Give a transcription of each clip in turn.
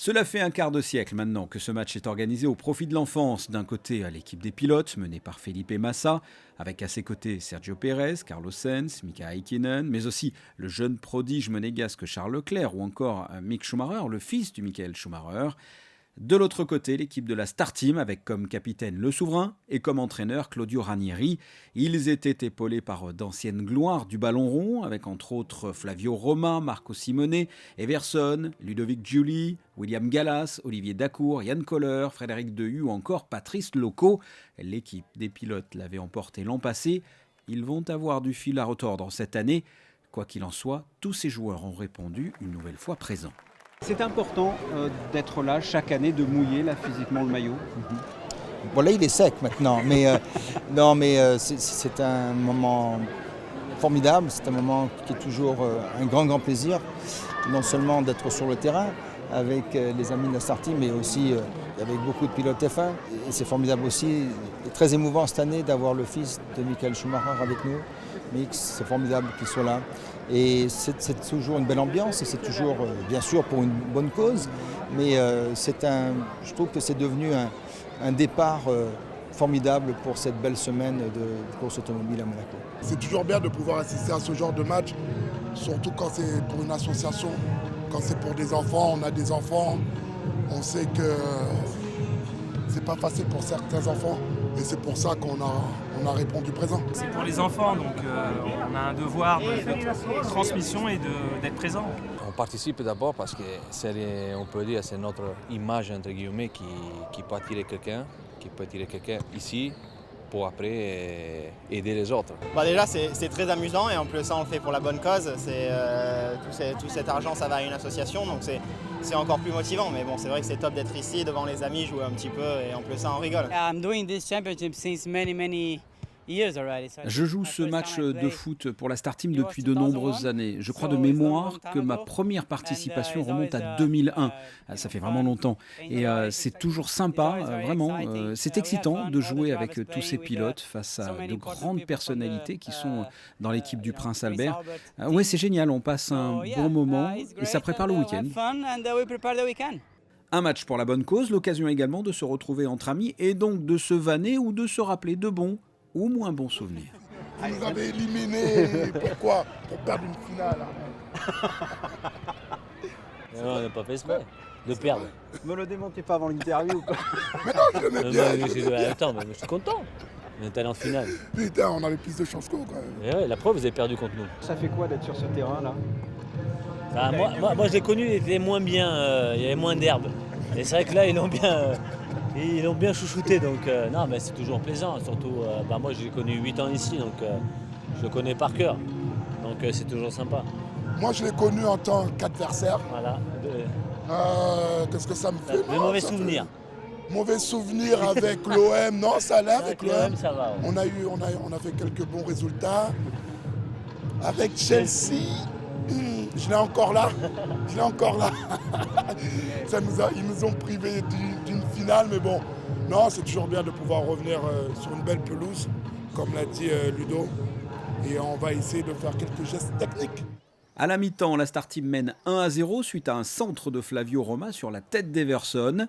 Cela fait un quart de siècle maintenant que ce match est organisé au profit de l'enfance. D'un côté, à l'équipe des pilotes, menée par Felipe Massa, avec à ses côtés Sergio Pérez, Carlos Sainz, Mika Häkkinen, mais aussi le jeune prodige monégasque Charles Leclerc ou encore Mick Schumacher, le fils du Michael Schumacher. De l'autre côté, l'équipe de la Star Team avec comme capitaine le souverain et comme entraîneur Claudio Ranieri. Ils étaient épaulés par d'anciennes gloires du ballon rond avec entre autres Flavio Roma, Marco Simone, Everson, Ludovic Giuli, William Gallas, Olivier Dacour, Yann Koller, Frédéric Dehu ou encore Patrice Loco. L'équipe des pilotes l'avait emporté l'an passé. Ils vont avoir du fil à retordre cette année. Quoi qu'il en soit, tous ces joueurs ont répondu une nouvelle fois présents. C'est important d'être là chaque année, de mouiller là physiquement le maillot. Bon là il est sec maintenant, mais c'est un moment formidable, c'est un moment qui est toujours un grand plaisir, non seulement d'être sur le terrain avec les amis de la Star Team, mais aussi avec beaucoup de pilotes F1. Et c'est formidable aussi, et très émouvant cette année d'avoir le fils de Michael Schumacher avec nous. Mix, c'est formidable qu'il soit là. Et c'est toujours une belle ambiance et c'est toujours, bien sûr, pour une bonne cause. Mais je trouve que c'est devenu un départ formidable pour cette belle semaine de course automobile à Monaco. C'est toujours bien de pouvoir assister à ce genre de match, surtout quand c'est pour une association, quand c'est pour des enfants, on a des enfants, on sait que c'est pas facile pour certains enfants et c'est pour ça qu'on a répondu présent. C'est pour les enfants, donc on a un devoir de transmission et d'être présent. On participe d'abord parce que on peut dire c'est notre image entre guillemets qui peut attirer quelqu'un, ici pour après aider les autres. Déjà c'est très amusant et en plus ça on le fait pour la bonne cause. Tout cet argent ça va à une association donc c'est encore plus motivant. Mais bon c'est vrai que c'est top d'être ici devant les amis, jouer un petit peu et en plus ça on rigole. I'm doing this championship since many Je joue ce match de foot pour la Star Team depuis de nombreuses années. Je crois de mémoire que ma première participation remonte à 2001. Ça fait vraiment longtemps. Et c'est toujours sympa, vraiment. C'est excitant de jouer avec tous ces pilotes face à de grandes personnalités qui sont dans l'équipe du Prince Albert. Ouais, c'est génial, on passe un bon moment et ça prépare le week-end. Un match pour la bonne cause, l'occasion également de se retrouver entre amis et donc de se vanner ou de se rappeler de bons ou moins bons souvenirs. Vous nous avez éliminés. Pourquoi? Pour perdre une finale. Non, on n'a pas fait exprès de perdre. Me le démontez pas avant l'interview ou quoi? Mais non, je l'aimais bien. Attends, mais je suis content. On est allé en finale. Putain, on avait plus de chance qu'eux quand même. Et ouais, la preuve, vous avez perdu contre nous. Ça fait quoi d'être sur ce terrain là? Moi je l'ai connu, il était moins bien, il y avait moins d'herbe. Et c'est vrai que là, ils l'ont bien chouchouté, donc non, mais c'est toujours plaisant. Surtout, moi j'ai connu 8 ans ici, donc je le connais par cœur. Donc c'est toujours sympa. Moi je l'ai connu en tant qu'adversaire. Voilà. Qu'est-ce que ça me fait? De mauvais souvenirs. Mauvais souvenirs avec l'OM, non, ça allait avec l'OM. Ça va. Ouais. On a fait quelques bons résultats. Avec Chelsea, je l'ai encore là. Ils nous ont privés d'une finale, mais bon, non, c'est toujours bien de pouvoir revenir sur une belle pelouse, comme l'a dit Ludo. Et on va essayer de faire quelques gestes techniques. À la mi-temps, la Star Team mène 1-0 suite à un centre de Flavio Roma sur la tête d'Everson.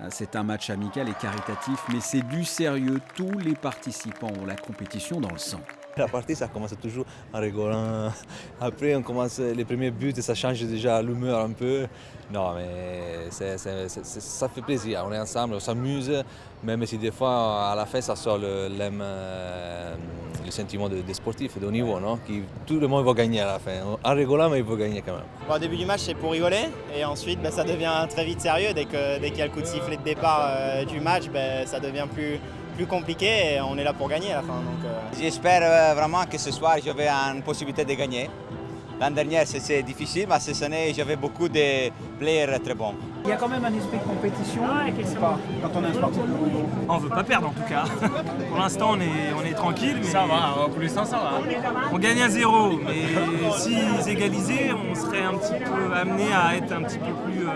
C'est un match amical et caritatif, mais c'est du sérieux. Tous les participants ont la compétition dans le sang. La partie, ça commence toujours en rigolant. Après, on commence les premiers buts et ça change déjà l'humeur un peu. Non, mais ça fait plaisir. On est ensemble, on s'amuse, même si des fois, à la fin, ça sort le sentiment des sportifs de haut niveau, non? Tout le monde va gagner à la fin. En rigolant, mais il faut gagner quand même. Au début du match, c'est pour rigoler. Et ensuite, ça devient très vite sérieux. Dès qu'il y a le coup de sifflet de départ du match, ça devient plus compliqué et on est là pour gagner à la fin. J'espère vraiment que ce soir j'avais une possibilité de gagner. L'année dernière c'était difficile, mais cette année j'avais beaucoup de players très bons. Il y a quand même un esprit de compétition quand on est un sportif. On veut pas perdre en tout cas. Pour l'instant on est tranquille. Mais ça va, pour l'instant ça va. On gagne à 0, mais s'ils égalisaient, on serait un petit peu amené à être un petit peu plus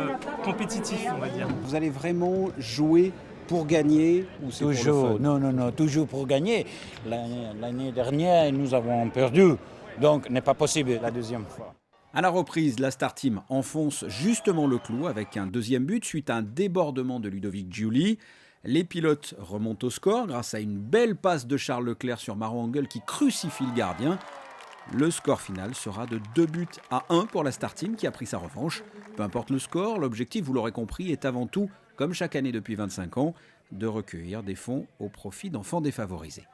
compétitif, on va dire. Vous allez vraiment jouer pour gagner ou c'est toujours, pour le fun? Non, toujours pour gagner. L'année dernière, nous avons perdu, donc n'est pas possible la deuxième fois. À la reprise, la Star Team enfonce justement le clou avec un deuxième but suite à un débordement de Ludovic Giuli. Les pilotes remontent au score grâce à une belle passe de Charles Leclerc sur Maro Engel qui crucifie le gardien. Le score final sera de 2-1 pour la Star Team qui a pris sa revanche. Peu importe le score, l'objectif, vous l'aurez compris, est avant tout, comme chaque année depuis 25 ans, de recueillir des fonds au profit d'enfants défavorisés.